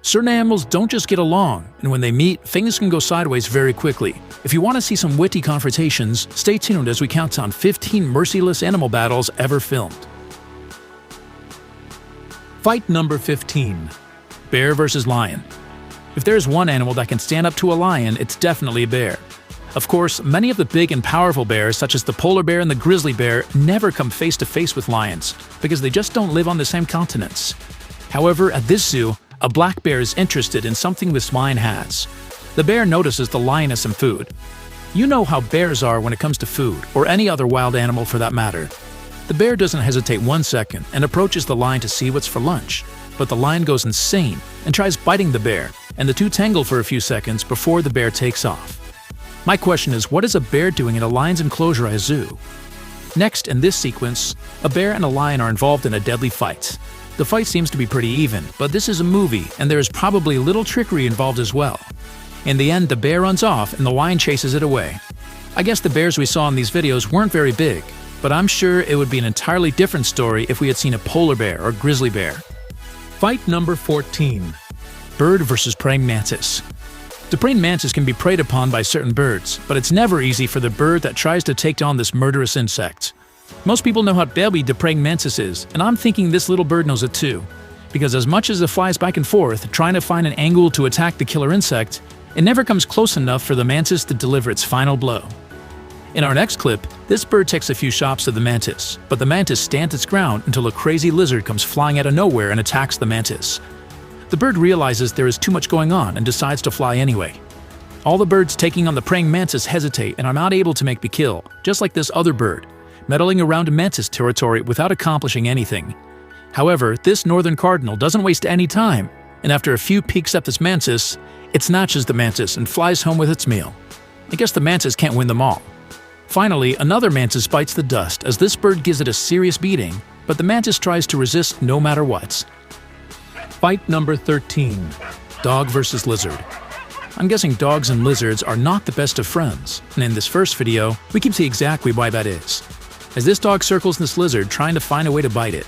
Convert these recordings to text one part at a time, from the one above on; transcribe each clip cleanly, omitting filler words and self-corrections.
Certain animals don't just get along, and when they meet, things can go sideways very quickly. If you want to see some witty confrontations, stay tuned as we count down 15 merciless animal battles ever filmed. Fight number 15. Bear versus lion. If there's one animal that can stand up to a lion, it's definitely a bear. Of course, many of the big and powerful bears, such as the polar bear and the grizzly bear, never come face to face with lions, because they just don't live on the same continents. However, at this zoo, a black bear is interested in something this lion has. The bear notices the lion has some food. You know how bears are when it comes to food, or any other wild animal for that matter. The bear doesn't hesitate 1 second and approaches the lion to see what's for lunch. But the lion goes insane and tries biting the bear, and the two tangle for a few seconds before the bear takes off. My question is, what is a bear doing in a lion's enclosure at a zoo? Next, in this sequence, a bear and a lion are involved in a deadly fight. The fight seems to be pretty even, but this is a movie and there is probably a little trickery involved as well. In the end, the bear runs off and the lion chases it away. I guess the bears we saw in these videos weren't very big, but I'm sure it would be an entirely different story if we had seen a polar bear or grizzly bear. Fight number 14. Bird versus praying mantis. The praying mantis can be preyed upon by certain birds, but it's never easy for the bird that tries to take down this murderous insect. Most people know how deadly the praying mantis is, and I'm thinking this little bird knows it too. Because as much as it flies back and forth, trying to find an angle to attack the killer insect, it never comes close enough for the mantis to deliver its final blow. In our next clip, this bird takes a few shots to the mantis, but the mantis stands its ground until a crazy lizard comes flying out of nowhere and attacks the mantis. The bird realizes there is too much going on and decides to fly anyway. All the birds taking on the praying mantis hesitate and are not able to make the kill, just like this other bird, meddling around mantis territory without accomplishing anything. However, this northern cardinal doesn't waste any time, and after a few peeks at this mantis, it snatches the mantis and flies home with its meal. I guess the mantis can't win them all. Finally, another mantis bites the dust as this bird gives it a serious beating, but the mantis tries to resist no matter what. Fight number 13. Dog versus lizard. I'm guessing dogs and lizards are not the best of friends, and in this first video, we can see exactly why that is. As this dog circles this lizard trying to find a way to bite it.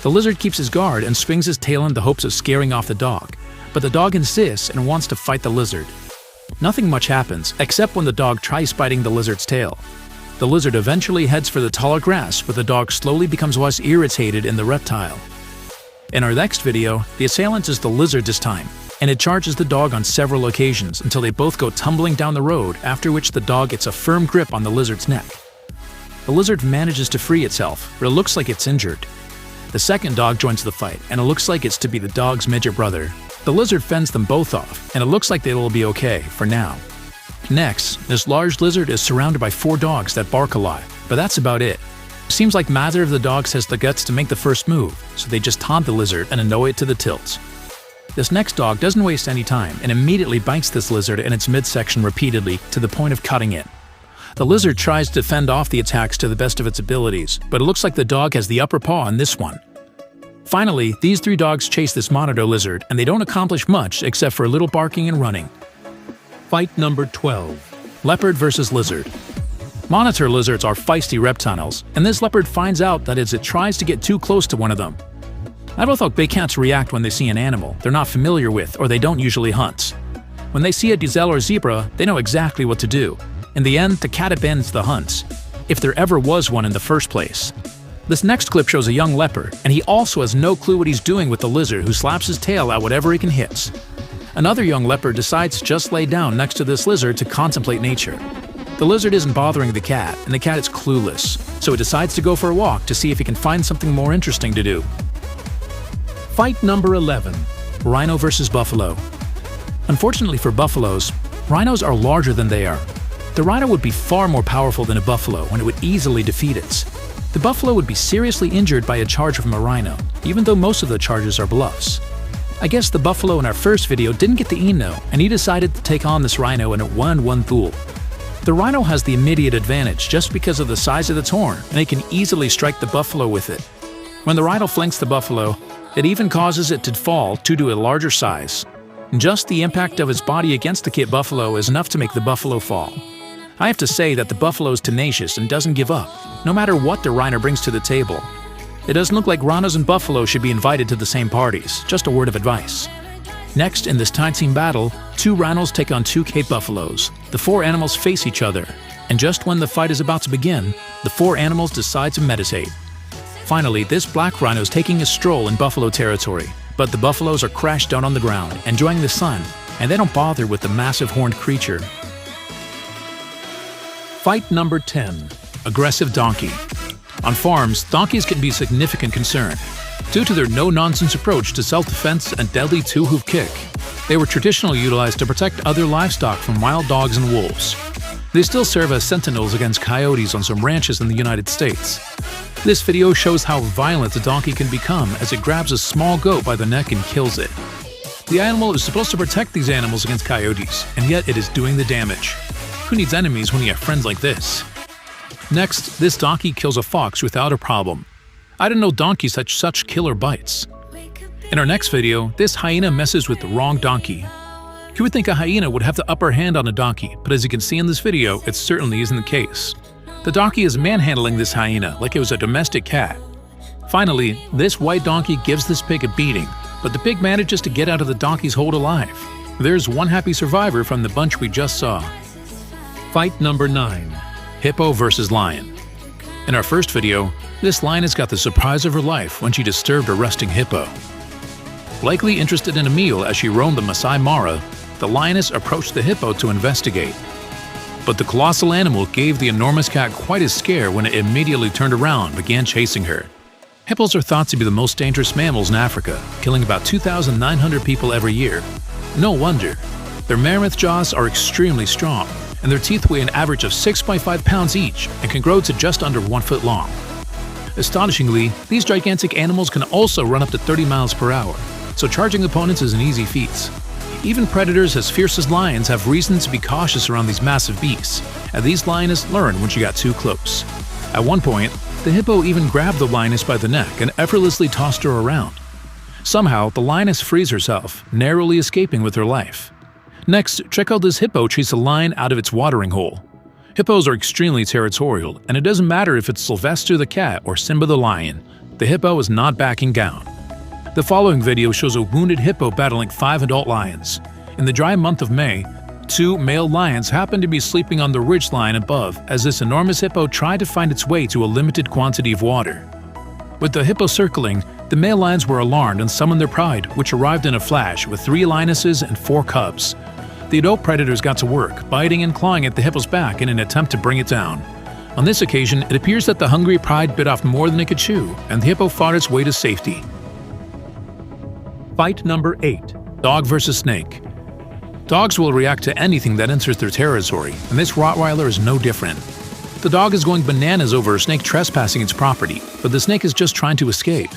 The lizard keeps his guard and swings his tail in the hopes of scaring off the dog, but the dog insists and wants to fight the lizard. Nothing much happens, except when the dog tries biting the lizard's tail. The lizard eventually heads for the taller grass, but the dog slowly becomes less irritated in the reptile. In our next video, the assailant is the lizard this time, and it charges the dog on several occasions until they both go tumbling down the road, after which the dog gets a firm grip on the lizard's neck. The lizard manages to free itself, but it looks like it's injured. The second dog joins the fight, and it looks like it's to be the dog's midget brother. The lizard fends them both off, and it looks like they will be okay, for now. Next, this large lizard is surrounded by 4 dogs that bark a lot, but that's about it. Seems like neither of the dogs has the guts to make the first move, so they just taunt the lizard and annoy it to the tilt. This next dog doesn't waste any time and immediately bites this lizard in its midsection repeatedly to the point of cutting it. The lizard tries to fend off the attacks to the best of its abilities, but it looks like the dog has the upper paw on this one. Finally, these 3 dogs chase this monitor lizard, and they don't accomplish much except for a little barking and running. Fight number 12. Leopard versus lizard. Monitor lizards are feisty reptiles, and this leopard finds out that as it tries to get too close to one of them. I don't think big cats react when they see an animal they're not familiar with or they don't usually hunt. When they see a gazelle or zebra, they know exactly what to do. In the end, the cat abandons the hunt, if there ever was one in the first place. This next clip shows a young leopard, and he also has no clue what he's doing with the lizard who slaps his tail at whatever he can hit. Another young leopard decides to just lay down next to this lizard to contemplate nature. The lizard isn't bothering the cat, and the cat is clueless, so it decides to go for a walk to see if he can find something more interesting to do. Fight number 11. Rhino versus buffalo. Unfortunately for buffaloes, rhinos are larger than they are. The rhino would be far more powerful than a buffalo and it would easily defeat it. The buffalo would be seriously injured by a charge from a rhino, even though most of the charges are bluffs. I guess the buffalo in our first video didn't get the Eno, and he decided to take on this rhino in a 1-1 duel. The rhino has the immediate advantage just because of the size of its horn, and it can easily strike the buffalo with it. When the rhino flanks the buffalo, it even causes it to fall due to a larger size. Just the impact of its body against the kit buffalo is enough to make the buffalo fall. I have to say that the buffalo is tenacious and doesn't give up, no matter what the rhino brings to the table. It doesn't look like rhinos and buffalo should be invited to the same parties, just a word of advice. Next, in this tag team battle, 2 rhinos take on 2 Cape buffaloes. The 4 animals face each other, and just when the fight is about to begin, the 4 animals decide to meditate. Finally, this black rhino is taking a stroll in buffalo territory, but the buffaloes are crashed down on the ground, enjoying the sun, and they don't bother with the massive horned creature. Fight number 10. Aggressive donkey. On farms, donkeys can be a significant concern. Due to their no-nonsense approach to self-defense and deadly 2-hoof kick, they were traditionally utilized to protect other livestock from wild dogs and wolves. They still serve as sentinels against coyotes on some ranches in the United States. This video shows how violent a donkey can become as it grabs a small goat by the neck and kills it. The animal is supposed to protect these animals against coyotes, and yet it is doing the damage. Who needs enemies when you have friends like this? Next, this donkey kills a fox without a problem. I didn't know donkeys had such killer bites. In our next video, this hyena messes with the wrong donkey. You would think a hyena would have the upper hand on a donkey, but as you can see in this video, it certainly isn't the case. The donkey is manhandling this hyena like it was a domestic cat. Finally, this white donkey gives this pig a beating, but the pig manages to get out of the donkey's hold alive. There's one happy survivor from the bunch we just saw. Fight number 9. Hippo versus lion. In our first video, this lioness got the surprise of her life when she disturbed a resting hippo. Likely interested in a meal as she roamed the Masai Mara, the lioness approached the hippo to investigate. But the colossal animal gave the enormous cat quite a scare when it immediately turned around and began chasing her. Hippos are thought to be the most dangerous mammals in Africa, killing about 2,900 people every year. No wonder. Their mammoth jaws are extremely strong, and their teeth weigh an average of 6.5 pounds each and can grow to just under 1 foot long. Astonishingly, these gigantic animals can also run up to 30 miles per hour, so charging opponents is an easy feat. Even predators as fierce as lions have reason to be cautious around these massive beasts, and these lioness learned when she got too close. At one point, the hippo even grabbed the lioness by the neck and effortlessly tossed her around. Somehow, the lioness frees herself, narrowly escaping with her life. Next, check out this hippo chase a lion out of its watering hole. Hippos are extremely territorial, and it doesn't matter if it's Sylvester the cat or Simba the lion, the hippo is not backing down. The following video shows a wounded hippo battling 5 adult lions. In the dry month of May, 2 male lions happened to be sleeping on the ridgeline above as this enormous hippo tried to find its way to a limited quantity of water. With the hippo circling, the male lions were alarmed and summoned their pride, which arrived in a flash with 3 lionesses and 4 cubs. The adult predators got to work, biting and clawing at the hippo's back in an attempt to bring it down. On this occasion, it appears that the hungry pride bit off more than it could chew, and the hippo fought its way to safety. Fight number 8. Dog versus snake. Dogs will react to anything that enters their territory, and this Rottweiler is no different. The dog is going bananas over a snake trespassing its property, but the snake is just trying to escape.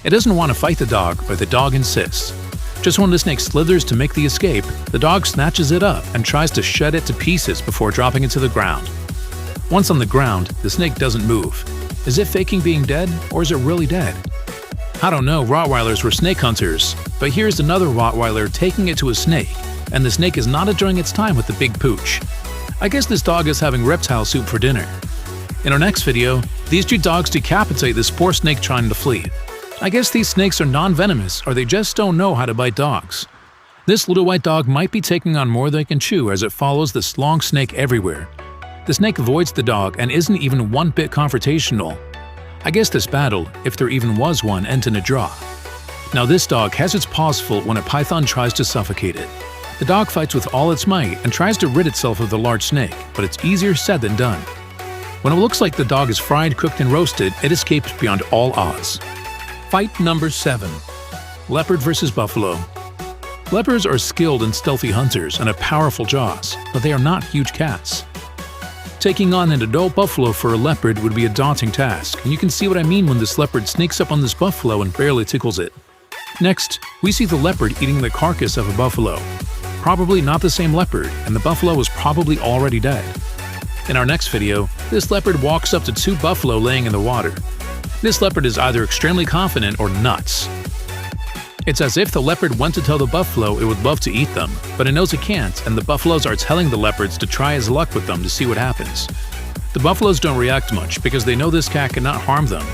It doesn't want to fight the dog, but the dog insists. Just when the snake slithers to make the escape, the dog snatches it up and tries to shed it to pieces before dropping it to the ground. Once on the ground, the snake doesn't move. Is it faking being dead, or is it really dead? I don't know, Rottweilers were snake hunters, but here's another Rottweiler taking it to a snake, and the snake is not enjoying its time with the big pooch. I guess this dog is having reptile soup for dinner. In our next video, these 2 dogs decapitate this poor snake trying to flee. I guess these snakes are non-venomous, or they just don't know how to bite dogs. This little white dog might be taking on more than it can chew as it follows this long snake everywhere. The snake avoids the dog and isn't even one bit confrontational. I guess this battle, if there even was one, ends in a draw. Now this dog has its paws full when a python tries to suffocate it. The dog fights with all its might and tries to rid itself of the large snake, but it's easier said than done. When it looks like the dog is fried, cooked, and roasted, it escapes beyond all odds. Fight number 7. Leopard versus buffalo. Leopards are skilled and stealthy hunters and have powerful jaws, but they are not huge cats. Taking on an adult buffalo for a leopard would be a daunting task, and you can see what I mean when this leopard sneaks up on this buffalo and barely tickles it. Next, we see the leopard eating the carcass of a buffalo. Probably not the same leopard, and the buffalo was probably already dead. In our next video, this leopard walks up to 2 buffalo laying in the water. This leopard is either extremely confident or nuts. It's as if the leopard went to tell the buffalo it would love to eat them, but it knows it can't, and the buffaloes are telling the leopards to try his luck with them to see what happens. The buffaloes don't react much because they know this cat cannot harm them.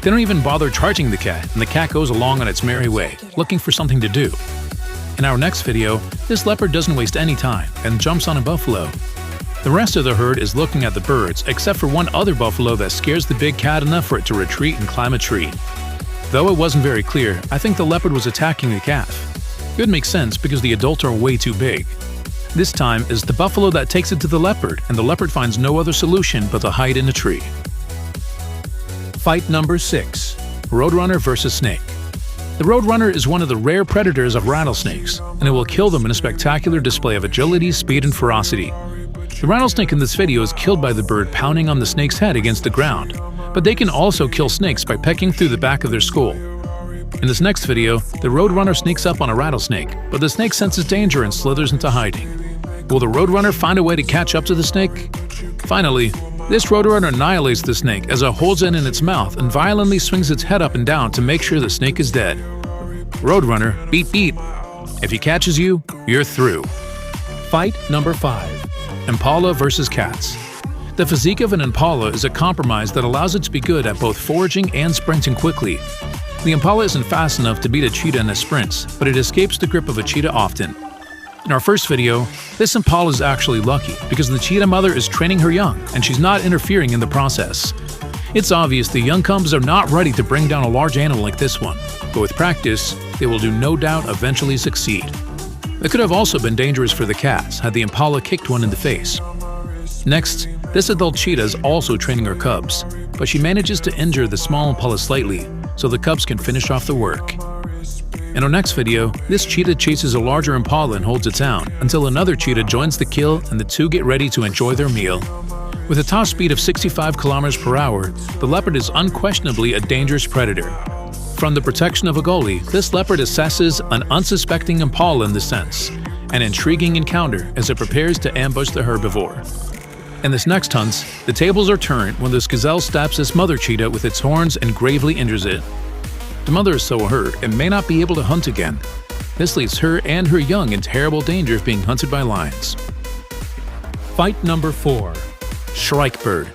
They don't even bother charging the cat, and the cat goes along on its merry way, looking for something to do. In our next video, this leopard doesn't waste any time and jumps on a buffalo. The rest of the herd is looking at the birds, except for one other buffalo that scares the big cat enough for it to retreat and climb a tree. Though it wasn't very clear, I think the leopard was attacking the calf. It would make sense because the adults are way too big. This time is the buffalo that takes it to the leopard, and the leopard finds no other solution but to hide in a tree. Fight number 6. Roadrunner vs. Snake. The roadrunner is one of the rare predators of rattlesnakes, and it will kill them in a spectacular display of agility, speed, and ferocity. The rattlesnake in this video is killed by the bird pounding on the snake's head against the ground, but they can also kill snakes by pecking through the back of their skull. In this next video, the roadrunner sneaks up on a rattlesnake, but the snake senses danger and slithers into hiding. Will the roadrunner find a way to catch up to the snake? Finally, this roadrunner annihilates the snake as it holds it in its mouth and violently swings its head up and down to make sure the snake is dead. Roadrunner, beep beep. If he catches you, you're through. Fight number 5. Impala vs. Cats. The physique of an impala is a compromise that allows it to be good at both foraging and sprinting quickly. The impala isn't fast enough to beat a cheetah in a sprint, but it escapes the grip of a cheetah often. In our first video, this impala is actually lucky because the cheetah mother is training her young and she's not interfering in the process. It's obvious the young cubs are not ready to bring down a large animal like this one, but with practice, they will no doubt eventually succeed. It could have also been dangerous for the cats had the impala kicked one in the face. Next, this adult cheetah is also training her cubs, but she manages to injure the small impala slightly so the cubs can finish off the work. In our next video, this cheetah chases a larger impala and holds it down until another cheetah joins the kill and the two get ready to enjoy their meal. With a top speed of 65 km/h, the leopard is unquestionably a dangerous predator. From the protection of a gully, this leopard assesses an unsuspecting impala in the sense, an intriguing encounter as it prepares to ambush the herbivore. In this next hunt, the tables are turned when this gazelle stabs this mother cheetah with its horns and gravely injures it. The mother is so hurt and may not be able to hunt again. This leaves her and her young in terrible danger of being hunted by lions. Fight number 4. Shrike Bird.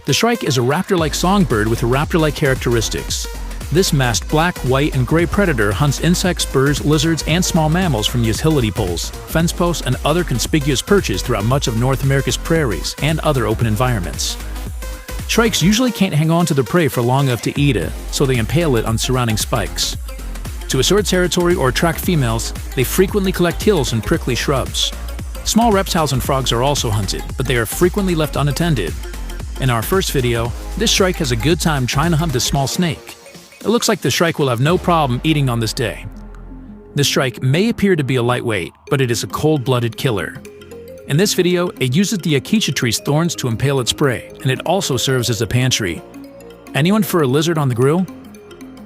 The shrike is a raptor-like songbird with raptor-like characteristics. This masked black, white, and gray predator hunts insects, birds, lizards, and small mammals from utility poles, fence posts, and other conspicuous perches throughout much of North America's prairies and other open environments. Shrikes usually can't hang on to their prey for long enough to eat it, so they impale it on surrounding spikes. To assert territory or attract females, they frequently collect hills and prickly shrubs. Small reptiles and frogs are also hunted, but they are frequently left unattended. In our first video, this shrike has a good time trying to hunt a small snake. It looks like the shrike will have no problem eating on this day. This shrike may appear to be a lightweight, but it is a cold-blooded killer. In this video, it uses the acacia tree's thorns to impale its prey, and it also serves as a pantry. Anyone for a lizard on the grill?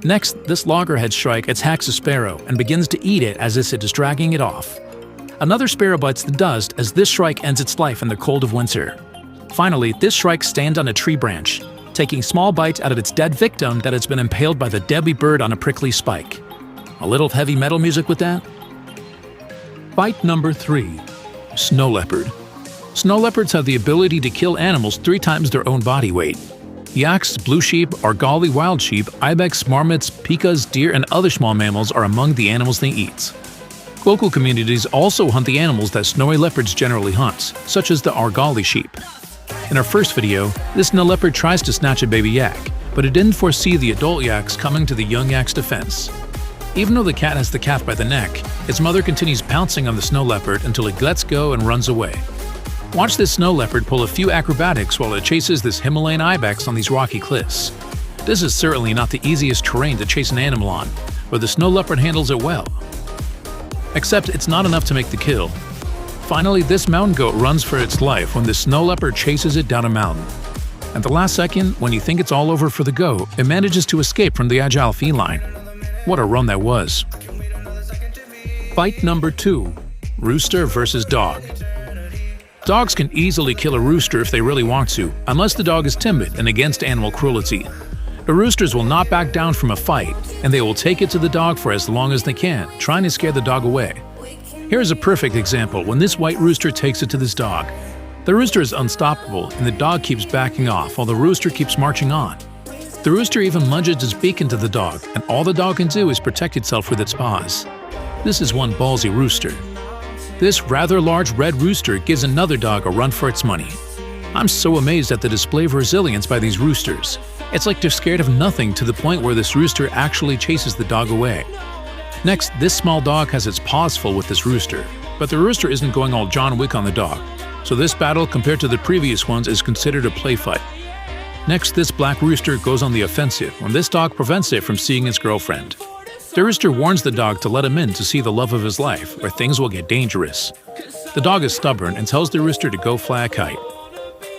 Next, this loggerhead shrike attacks a sparrow and begins to eat it as if it is dragging it off. Another sparrow bites the dust as this shrike ends its life in the cold of winter. Finally, this shrike stands on a tree branch, taking small bites out of its dead victim that has been impaled by the deadly bird on a prickly spike. A little heavy metal music with that? Fight number 3. Snow leopard. Snow leopards have the ability to kill animals 3 times their own body weight. Yaks, blue sheep, Argali wild sheep, ibex, marmots, pikas, deer, and other small mammals are among the animals they eat. Local communities also hunt the animals that snowy leopards generally hunt, such as the Argali sheep. In our first video, this snow leopard tries to snatch a baby yak, but it didn't foresee the adult yaks coming to the young yak's defense. Even though the cat has the calf by the neck, its mother continues pouncing on the snow leopard until it lets go and runs away. Watch this snow leopard pull a few acrobatics while it chases this Himalayan ibex on these rocky cliffs. This is certainly not the easiest terrain to chase an animal on, but the snow leopard handles it well. Except it's not enough to make the kill. Finally, this mountain goat runs for its life when the snow leopard chases it down a mountain. At the last second, when you think it's all over for the goat, it manages to escape from the agile feline. What a run that was. Fight number 2. Rooster vs. Dog. Dogs can easily kill a rooster if they really want to, unless the dog is timid and against animal cruelty. The roosters will not back down from a fight, and they will take it to the dog for as long as they can, trying to scare the dog away. Here is a perfect example when this white rooster takes it to this dog. The rooster is unstoppable, and the dog keeps backing off while the rooster keeps marching on. The rooster even lunges its beak into the dog, and all the dog can do is protect itself with its paws. This is one ballsy rooster. This rather large red rooster gives another dog a run for its money. I'm so amazed at the display of resilience by these roosters. It's like they're scared of nothing to the point where this rooster actually chases the dog away. Next, this small dog has its paws full with this rooster, but the rooster isn't going all John Wick on the dog, so this battle compared to the previous ones is considered a play fight. Next, this black rooster goes on the offensive when this dog prevents it from seeing his girlfriend. The rooster warns the dog to let him in to see the love of his life, or things will get dangerous. The dog is stubborn and tells the rooster to go fly a kite.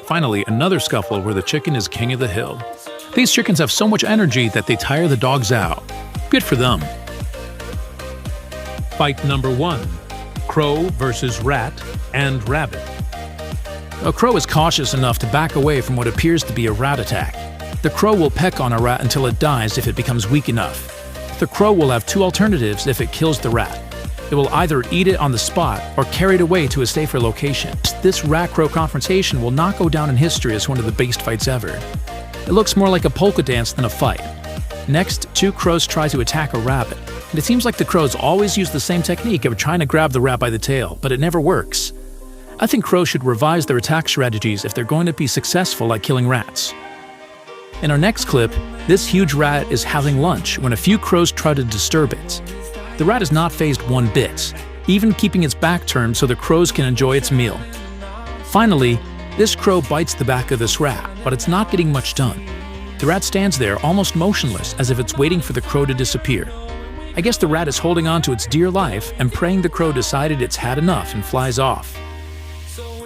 Finally, another scuffle where the chicken is king of the hill. These chickens have so much energy that they tire the dogs out. Good for them. Fight number 1. Crow versus rat and rabbit. A crow is cautious enough to back away from what appears to be a rat attack. The crow will peck on a rat until it dies if it becomes weak enough. The crow will have two alternatives if it kills the rat. It will either eat it on the spot or carry it away to a safer location. This rat-crow confrontation will not go down in history as one of the best fights ever. It looks more like a polka dance than a fight. Next, two crows try to attack a rabbit, and it seems like the crows always use the same technique of trying to grab the rat by the tail, but it never works. I think crows should revise their attack strategies if they're going to be successful at killing rats. In our next clip, this huge rat is having lunch when a few crows try to disturb it. The rat is not fazed one bit, even keeping its back turned so the crows can enjoy its meal. Finally, this crow bites the back of this rat, but it's not getting much done. The rat stands there almost motionless as if it's waiting for the crow to disappear. I guess the rat is holding on to its dear life and praying the crow decided it's had enough and flies off.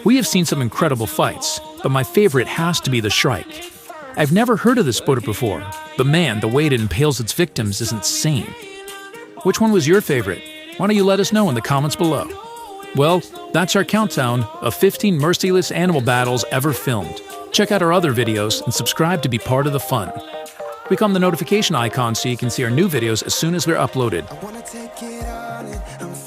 We have seen some incredible fights, but my favorite has to be the shrike. I've never heard of this sport before, but man, the way it impales its victims is insane. Which one was your favorite? Why don't you let us know in the comments below? Well, that's our countdown of 15 merciless animal battles ever filmed. Check out our other videos and subscribe to be part of the fun. Click on the notification icon so you can see our new videos as soon as they're uploaded.